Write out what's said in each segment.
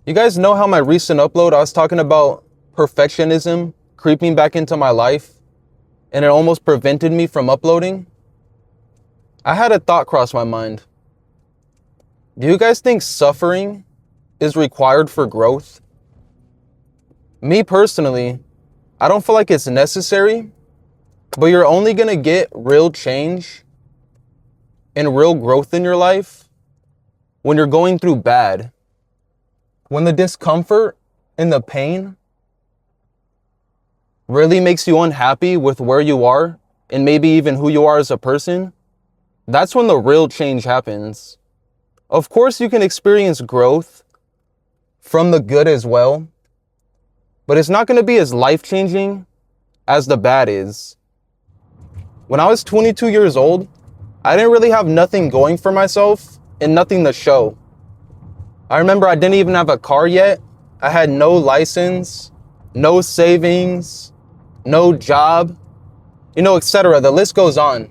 You guys know how my recent upload, I was talking about perfectionism creeping back into my life and it almost prevented me from uploading? I had a thought cross my mind. Do you guys think suffering is required for growth? Me personally, I don't feel like it's necessary, but you're only going to get real change and real growth in your life when you're going through bad. When the discomfort and the pain really makes you unhappy with where you are and maybe even who you are as a person, that's when the real change happens. Of course, you can experience growth from the good as well, but it's not going to be as life-changing as the bad is. When I was 22 years old, I didn't really have nothing going for myself and nothing to show. I remember I didn't even have a car yet. I had no license, no savings, no job, etc. The list goes on.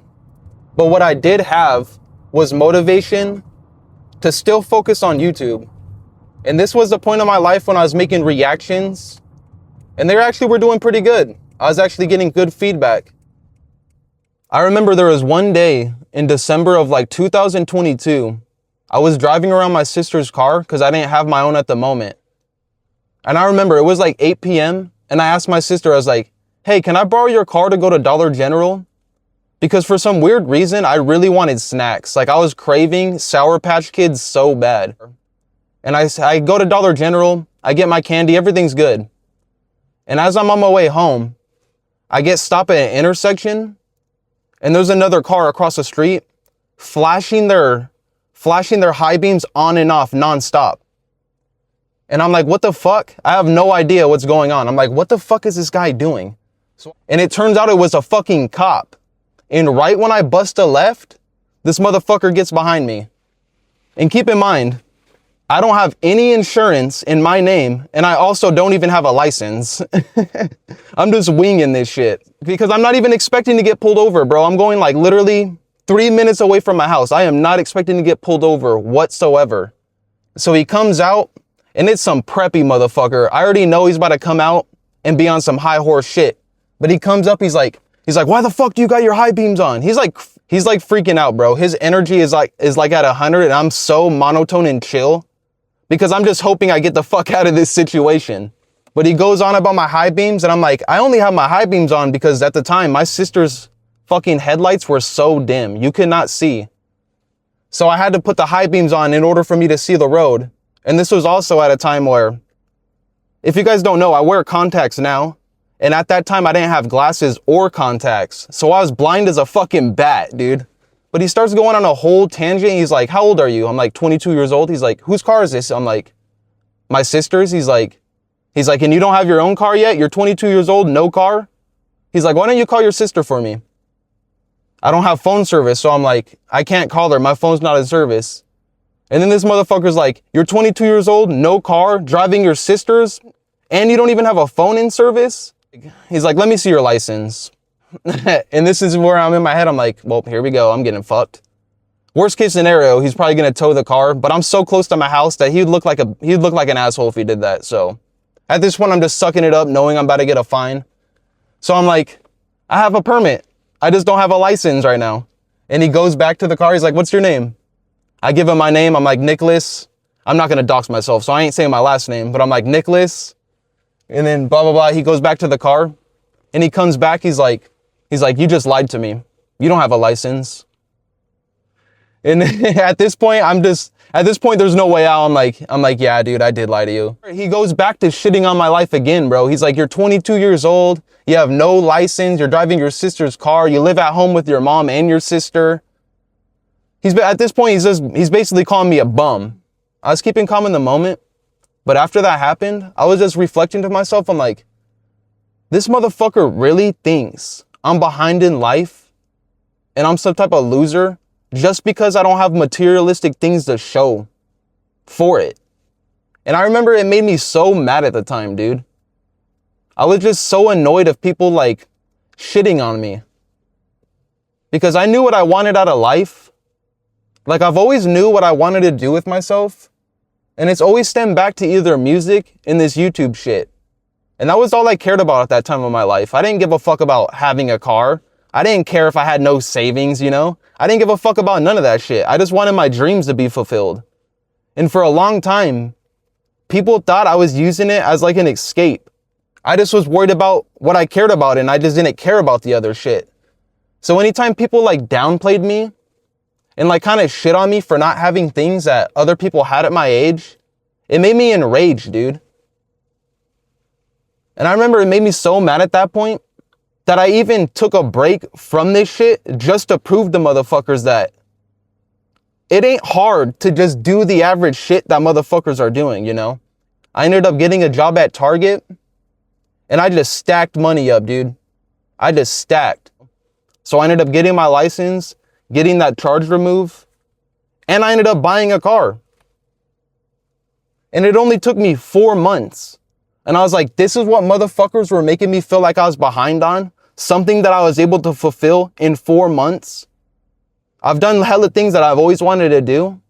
But what I did have was motivation to still focus on YouTube. And this was the point of my life when I was making reactions, and they actually were doing pretty good. I was actually getting good feedback. I remember there was one day in December of 2022, I was driving around my sister's car because I didn't have my own at the moment. And I remember it was 8 p.m. and I asked my sister, I was like, hey, can I borrow your car to go to Dollar General? Because for some weird reason, I really wanted snacks. I was craving Sour Patch Kids so bad. And I go to Dollar General, I get my candy, everything's good. And as I'm on my way home, I get stopped at an intersection and there's another car across the street flashing their high beams on and off nonstop. And I'm like, what the fuck? I have no idea what's going on. I'm like, what the fuck is this guy doing? And it turns out it was a fucking cop. And right when I bust a left, this motherfucker gets behind me. And keep in mind, I don't have any insurance in my name, and I also don't even have a license. I'm just winging this shit because I'm not even expecting to get pulled over, bro. I'm going literally 3 minutes away from my house. I am not expecting to get pulled over whatsoever. So he comes out, and it's some preppy motherfucker. I already know he's about to come out and be on some high horse shit. But he comes up, he's like, why the fuck do you got your high beams on? He's like freaking out, bro. His energy is at 100, and I'm so monotone and chill because I'm just hoping I get the fuck out of this situation. But he goes on about my high beams, and I'm like, I only have my high beams on because at the time, my sister's fucking headlights were so dim. You could not see. So I had to put the high beams on in order for me to see the road. And this was also at a time where, if you guys don't know, I wear contacts now. And at that time, I didn't have glasses or contacts. So I was blind as a fucking bat, dude. But he starts going on a whole tangent. He's like, how old are you? I'm like, 22 years old. He's like, whose car is this? I'm like, my sister's. He's like, and you don't have your own car yet? You're 22 years old, no car? He's like, why don't you call your sister for me? I don't have phone service. So I'm like, I can't call her. My phone's not in service. And then this motherfucker's like, you're 22 years old, no car, driving your sister's, and you don't even have a phone in service? He's like, let me see your license. And this is where I'm in my head. I'm like, well, here we go. I'm getting fucked. Worst case scenario, he's probably going to tow the car, but I'm so close to my house that he'd look like an asshole if he did that. So at this point, I'm just sucking it up, knowing I'm about to get a fine. So I'm like, I have a permit. I just don't have a license right now. And he goes back to the car. He's like, what's your name? I give him my name. I'm like, Nicholas. I'm not going to dox myself, so I ain't saying my last name, but I'm like, Nicholas. And then blah, blah, blah. He goes back to the car and he comes back. He's like, you just lied to me. You don't have a license. And at this point, there's no way out. I'm like, yeah, dude, I did lie to you. He goes back to shitting on my life again, bro. He's like, you're 22 years old. You have no license. You're driving your sister's car. You live at home with your mom and your sister. At this point, he's basically calling me a bum. I was keeping calm in the moment. But after that happened, I was just reflecting to myself. I'm like, this motherfucker really thinks I'm behind in life and I'm some type of loser just because I don't have materialistic things to show for it. And I remember it made me so mad at the time, dude. I was just so annoyed of people shitting on me because I knew what I wanted out of life. I've always knew what I wanted to do with myself. And it's always stemmed back to either music and this YouTube shit. And that was all I cared about at that time of my life. I didn't give a fuck about having a car. I didn't care if I had no savings, you know? I didn't give a fuck about none of that shit. I just wanted my dreams to be fulfilled. And for a long time, people thought I was using it as like an escape. I just was worried about what I cared about and I just didn't care about the other shit. So anytime people like downplayed me and like kind of shit on me for not having things that other people had at my age, it made me enraged, dude. And I remember it made me so mad at that point that I even took a break from this shit just to prove to motherfuckers that it ain't hard to just do the average shit that motherfuckers are doing, you know? I ended up getting a job at Target and I just stacked money up, dude. I just stacked. So I ended up getting my license, getting that charge removed, and I ended up buying a car. And it only took me 4 months. And I was like, this is what motherfuckers were making me feel like I was behind on. Something that I was able to fulfill in 4 months. I've done hella things that I've always wanted to do.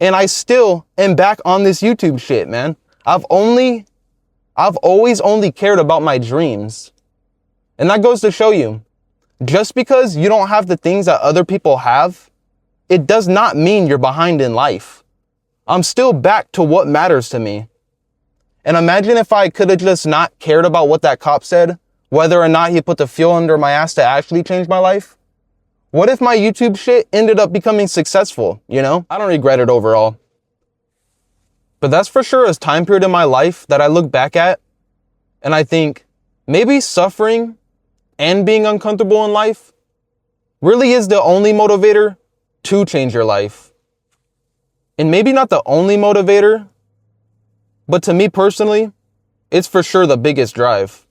And I still am back on this YouTube shit, man. I've always only cared about my dreams. And that goes to show you, just because you don't have the things that other people have, it does not mean you're behind in life. I'm still back to what matters to me. And imagine if I could have just not cared about what that cop said, whether or not he put the fuel under my ass to actually change my life. What if my YouTube shit ended up becoming successful, you know? I don't regret it overall. But that's for sure a time period in my life that I look back at and I think maybe suffering and being uncomfortable in life really is the only motivator to change your life. And maybe not the only motivator, but to me personally, it's for sure the biggest drive.